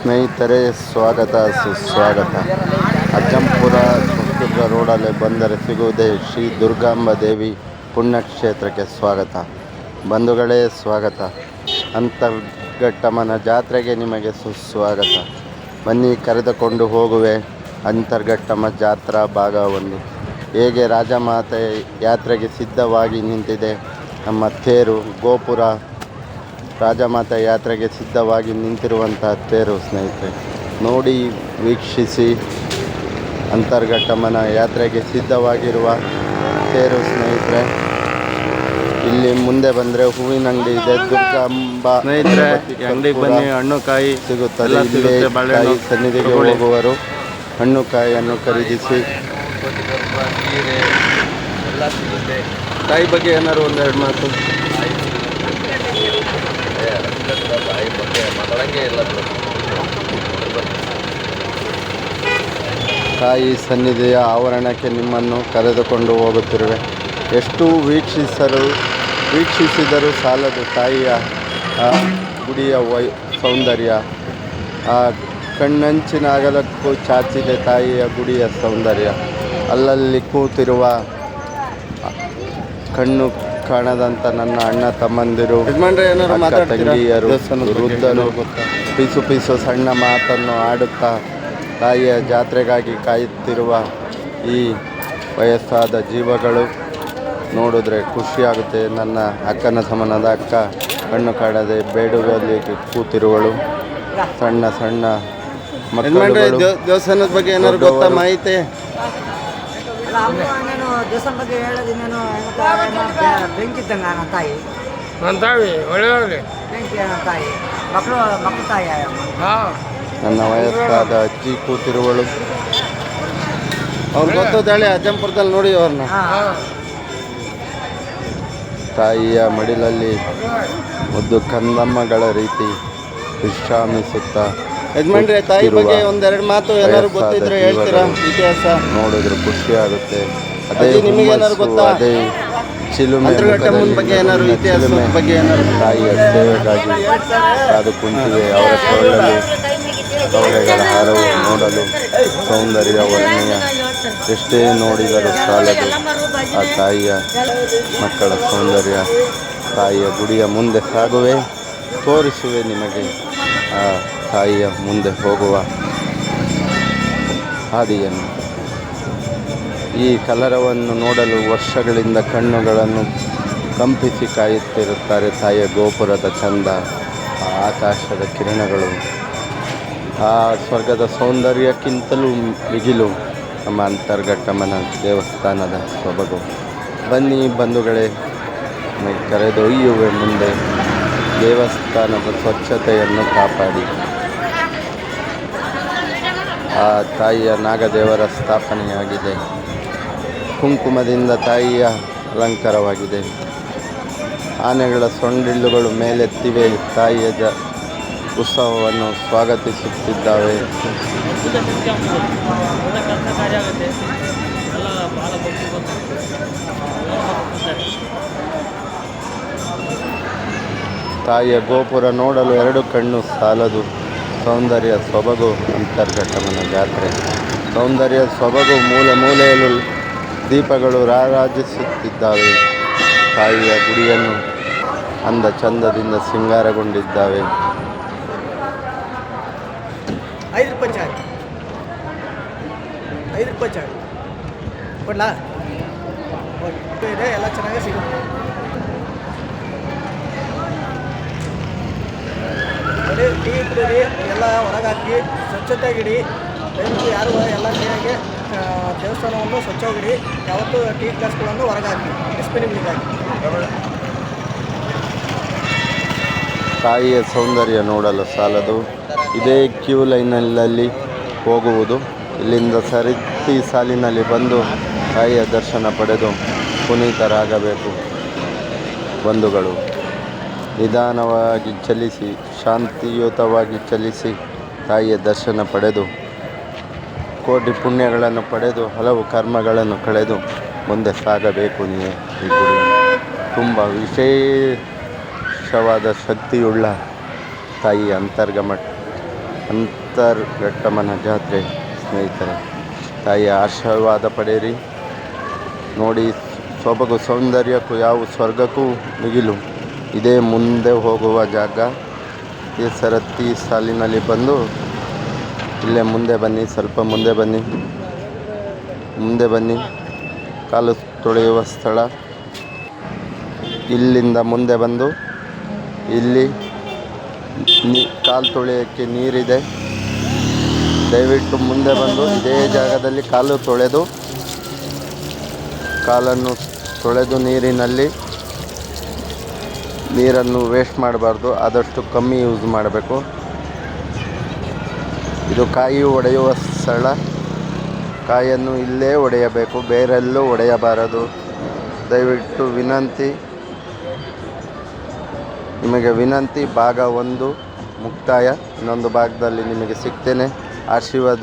ಸ್ನೇಹಿತರೆ, ಸ್ವಾಗತ ಸುಸ್ವಾಗತ. ಅಜ್ಜಂಪುರ ಸಂಸ್ಕೃತ ರೋಡಲ್ಲಿ ಬಂದರೆ ಸಿಗುವುದೇ ಶ್ರೀ ದುರ್ಗಾಂಬ ದೇವಿ ಪುಣ್ಯಕ್ಷೇತ್ರಕ್ಕೆ ಸ್ವಾಗತ. ಬಂಧುಗಳೇ, ಸ್ವಾಗತ. ಅಂತರ್ಘಟ್ಟಮ್ಮನ ಜಾತ್ರೆಗೆ ನಿಮಗೆ ಸುಸ್ವಾಗತ. ಬನ್ನಿ, ಕರೆದುಕೊಂಡು ಹೋಗುವೆ ಅಂತರ್ಘಟ್ಟಮ್ಮ ಜಾತ್ರಾ ಭಾಗ 1. ಹೇಗೆ ರಾಜಮಾತೆ ಯಾತ್ರೆಗೆ ಸಿದ್ಧವಾಗಿ ನಿಂತಿದೆ ನಮ್ಮ ತೇರು ಗೋಪುರ. ರಾಜಮಾತೆ ಯಾತ್ರೆಗೆ ಸಿದ್ಧವಾಗಿ ನಿಂತಿರುವಂತಹ ತೇರು ಸ್ನೇಹಿತರೆ, ನೋಡಿ, ವೀಕ್ಷಿಸಿ. ಅಂತರ್ಘಟ್ಟಮ್ಮನ ಯಾತ್ರೆಗೆ ಸಿದ್ಧವಾಗಿರುವ ತೇರು ಸ್ನೇಹಿತರೆ. ಇಲ್ಲಿ ಮುಂದೆ ಬಂದರೆ ಹೂವಿನ ಅಂಗಡಿ ಇದೆ. ದುರ್ಗಾಂಬ ಸ್ನೇಹಿತರೆ, ಅಂಗಡಿಗೆ ಬನ್ನಿ, ಹಣ್ಣು ಕಾಯಿ ಸಿಗುತ್ತದೆ. ಇಲ್ಲಿ ತಾಯಿ ಸನ್ನಿಧಿಗೆ ಹೋಗುವರು ಹಣ್ಣು ಕಾಯಿಯನ್ನು ಖರೀದಿಸಿ. ತಾಯಿ ಬಗ್ಗೆ ಏನಾದ್ರು ಒಂದೆರಡು ಮಾತು. ತಾಯಿ ಸನ್ನಿಧಿಯ ಆವರಣಕ್ಕೆ ನಿಮ್ಮನ್ನು ಕರೆದುಕೊಂಡು ಹೋಗುತ್ತಿರುವೆ. ಎಷ್ಟು ವೀಕ್ಷಿಸಿದರೂ ಸಾಲದು ತಾಯಿಯ ಆ ಗುಡಿಯ ಸೌಂದರ್ಯ. ಆ ಕಣ್ಣಂಚಿನ ಅಗಲಕ್ಕೂ ಚಾಚಿದೆ ತಾಯಿಯ ಗುಡಿಯ ಸೌಂದರ್ಯ. ಅಲ್ಲಲ್ಲಿ ಕೂತಿರುವ ಕಣ್ಣು ಕಾಣದಂಥ ನನ್ನ ಅಣ್ಣ ತಮ್ಮಂದಿರು, ತಂಗಿಯರು, ವೃದ್ಧರು ಪಿಸು ಪಿಸು ಸಣ್ಣ ಮಾತನ್ನು ಆಡುತ್ತಾ ತಾಯಿಯ ಜಾತ್ರೆಗಾಗಿ ಕಾಯುತ್ತಿರುವ ಈ ವಯಸ್ಸಾದ ಜೀವಗಳು ನೋಡಿದ್ರೆ ಖುಷಿಯಾಗುತ್ತೆ. ನನ್ನ ಅಕ್ಕನ ಸಮನದ ಅಕ್ಕ ಕಣ್ಣು ಕಾಣದೆ ಬೇಡುವಲ್ಲಿ ಕೂತಿರುವಳು. ಸಣ್ಣ ಸಣ್ಣ ಮಕ್ಕಳು. ದೇವಸ್ಥಾನದ ಬಗ್ಗೆ ಏನಾದ್ರು ಗೊತ್ತಾ ಮಾಹಿತಿ? ದೇವಸ್ಥಾನ ಬಗ್ಗೆ ಹೇಳೋದಿನ್ನೇನು, ಬೆಂಕಿ ಇದ್ದಂಗೆ ನನ್ನ ತಾಯಿ. ನನ್ನ ತಾಯಿ ಒಳ್ಳೆಯವ್ರಿ, ಬೆಂಕಿ ನನ್ನ ತಾಯಿ, ಮಕ್ಕಳು ತಾಯಿ. ನನ್ನ ವಯಸ್ಸಾದ ಅಜ್ಜಿ ಕೂತಿರುವಳು. ಅವ್ರು ಗೊತ್ತೋದಾಳೆ, ಅಜ್ಜಂಪುರದಲ್ಲಿ ನೋಡಿ ಅವ್ರನ್ನ. ತಾಯಿಯ ಮಡಿಲಲ್ಲಿ ಮುದ್ದು ಕಂದಮ್ಮಗಳ ರೀತಿ ವಿಶ್ರಾಮಿಸುತ್ತಾ ಯಜಮಾನ್ರೆ, ತಾಯಿ ಬಗ್ಗೆ ಒಂದೆರಡು ಮಾತು ಏನಾದ್ರು ಗೊತ್ತಿದ್ರೆ ಹೇಳ್ತೀರಾ? ಇತಿಹಾಸ ನೋಡಿದ್ರೆ ಖುಷಿ ಆಗುತ್ತೆ. ಅದೇ ನಿಮಗೆ ಏನಾದ್ರು ಗೊತ್ತಾ? ಅದೇ ಚಿಲುಮೆ ಬಗ್ಗೆ ಏನಾದ್ರು ಇತಿಹಾಸದ ಬಗ್ಗೆ ಏನಾದ್ರು? ತಾಯಿಯ ಸೇವೆಗಾಗಿ ಕಾದು ಕುಂತಿವೆ. ಅವರ ಕೊಳ್ಳಲು ಕವಡೆಗಳ ಹಾರವು ನೋಡಲು ಸೌಂದರ್ಯ ವರ್ಣೀಯ. ಎಷ್ಟೇ ನೋಡಿದರೂ ಸಾಲದು ಆ ತಾಯಿಯ ಮಕ್ಕಳ ಸೌಂದರ್ಯ. ತಾಯಿಯ ಗುಡಿಯ ಮುಂದೆ ಸಾಗುವೆ, ತೋರಿಸುವೆ ನಿಮಗೆ ಆ ತಾಯಿಯ ಮುಂದೆ ಹೋಗುವ ಹಾದಿಯನ್ನು. ಈ ಕಲರವನ್ನು ನೋಡಲು ವರ್ಷಗಳಿಂದ ಕಣ್ಣುಗಳನ್ನು ಕಂಪಿಸಿ ಕಾಯುತ್ತಿರುತ್ತಾರೆ. ತಾಯಿಯ ಗೋಪುರದ ಚಂದ, ಆ ಆಕಾಶದ ಕಿರಣಗಳು, ಆ ಸ್ವರ್ಗದ ಸೌಂದರ್ಯಕ್ಕಿಂತಲೂ ಮಿಗಿಲು ನಮ್ಮ ಅಂತರ್ಘಟ್ಟಮ್ಮನ ದೇವಸ್ಥಾನದ ಸೊಬಗು. ಬನ್ನಿ ಬಂಧುಗಳೇ, ಕರೆದೊಯ್ಯುವೆ ಮುಂದೆ. ದೇವಸ್ಥಾನದ ಸ್ವಚ್ಛತೆಯನ್ನು ಕಾಪಾಡಿ. ಆ ತಾಯಿಯ ನಾಗದೇವರ ಸ್ಥಾಪನೆಯಾಗಿದೆ. ಕುಂಕುಮದಿಂದ ತಾಯಿಯ ಅಲಂಕಾರವಾಗಿದೆ. ಆನೆಗಳ ಸೊಂಡಿಲ್ಲುಗಳು ಮೇಲೆತ್ತಿವೆ. ತಾಯಿಯ ಉತ್ಸವವನ್ನು ಸ್ವಾಗತಿಸುತ್ತಿದ್ದಾವೆ. ತಾಯಿಯ ಗೋಪುರ ನೋಡಲು ಎರಡು ಕಣ್ಣು ಸಾಲದು. ಸೌಂದರ್ಯ ಸೊಬಗು ಅಂತರ್ಘಟ್ಟಮ್ಮನ ಜಾತ್ರೆ. ಸೌಂದರ್ಯ ಸೊಬಗು. ಮೂಲೆ ಮೂಲೆಯಲ್ಲೂ ದೀಪಗಳು ರಾರಾಜಿಸುತ್ತಿದ್ದಾವೆ. ತಾಯಿಯ ಗುಡಿಯನ್ನು ಅಂದ ಚಂದದಿಂದ ಸಿಂಗಾರಗೊಂಡಿದ್ದಾವೆ. 5 ರೂಪಾಯಿ ಚಾರ್ಜ್, 5 ರೂಪಾಯಿ ಚಾರ್ಜ್ ಕೊಡ್ಲಾ? ಇದೆ, ಎಲ್ಲ ಚೆನ್ನಾಗೇ ಸಿಗುತ್ತೆ. ಟೀ ಕುಡೀರಿ, ಎಲ್ಲ ಹೊರಗೆ ಹಾಕಿ ಸ್ವಚ್ಛತೆಗಿಡಿ. ದಯವಿಟ್ಟು ಯಾರು ಎಲ್ಲ ನೀರಾಗಿ ದೇವಸ್ಥಾನವನ್ನು ಸ್ವಚ್ಛವಾಗಿಡಿ. ಯಾವತ್ತೂ ಟೀ ಗ್ಲಾಸ್ಗಳನ್ನು ಹೊರಗೆ ಹಾಕಿ ಡಸ್ಟ್ಬಿನ್ಗಳಿಗೆ ಹಾಕಿ. ತಾಯಿಯ ಸೌಂದರ್ಯ ನೋಡಲು ಸಾಲದು. ಇದೇ ಕ್ಯೂ ಲೈನಲ್ಲಿ ಹೋಗುವುದು. ಇಲ್ಲಿಂದ ಸರಿತಿ ಸಾಲಿನಲ್ಲಿ ಬಂದು ತಾಯಿಯ ದರ್ಶನ ಪಡೆದು ಪುನೀತರಾಗಬೇಕು. ಬಂಧುಗಳು, ನಿಧಾನವಾಗಿ ಚಲಿಸಿ, ಶಾಂತಿಯುತವಾಗಿ ಚಲಿಸಿ ತಾಯಿಯ ದರ್ಶನ ಪಡೆದು ಕೋಟಿ ಪುಣ್ಯಗಳನ್ನು ಪಡೆದು ಹಲವು ಕರ್ಮಗಳನ್ನು ಕಳೆದು ಮುಂದೆ ಸಾಗಬೇಕು. ನೀವು ಈ ಗುಡಿ ತುಂಬ ವಿಶೇಷವಾದ ಶಕ್ತಿಯುಳ್ಳ ತಾಯಿ ಅಂತರ್ಘಟ್ಟಮ್ಮನ ಜಾತ್ರೆ ಸ್ನೇಹಿತರೆ. ತಾಯಿಯ ಆಶೀರ್ವಾದ ಪಡೆಯಿರಿ. ನೋಡಿ, ಸೊಬಗು ಸೌಂದರ್ಯಕ್ಕೂ ಯಾವ ಸ್ವರ್ಗಕ್ಕೂ ಮಿಗಿಲು. ಇದೇ ಮುಂದೆ ಹೋಗುವ ಜಾಗ. ಈ ಸರತಿ ಸಾಲಿನಲ್ಲಿ ಬಂದು ಇಲ್ಲೇ ಮುಂದೆ ಬನ್ನಿ, ಸ್ವಲ್ಪ ಮುಂದೆ ಬನ್ನಿ. ಕಾಲು ತೊಳೆಯುವ ಸ್ಥಳ. ಇಲ್ಲಿಂದ ಮುಂದೆ ಬಂದು ಇಲ್ಲಿ ಕಾಲು ತೊಳೆಯೋಕ್ಕೆ ನೀರಿದೆ. ದಯವಿಟ್ಟು ಮುಂದೆ ಬಂದು ಇದೇ ಜಾಗದಲ್ಲಿ ಕಾಲನ್ನು ತೊಳೆದು ನೀರನ್ನು ವೇಸ್ಟ್ ಮಾಡಬಾರ್ದು. ಆದಷ್ಟು ಕಮ್ಮಿ ಯೂಸ್ ಮಾಡಬೇಕು. ಇದು ಕಾಯಿ ಒಡೆಯುವ ಸ್ಥಳ. ಕಾಯನ್ನು ಇಲ್ಲೇ ಒಡೆಯಬೇಕು, ಬೇರೆಲ್ಲೂ ಒಡೆಯಬಾರದು. ದಯವಿಟ್ಟು ನಿಮಗೆ ವಿನಂತಿ. ಭಾಗ 1 ಮುಕ್ತಾಯ. ಇನ್ನೊಂದು ಭಾಗದಲ್ಲಿ ನಿಮಗೆ ಸಿಗ್ತೇನೆ. ಆಶೀರ್ವಾದ.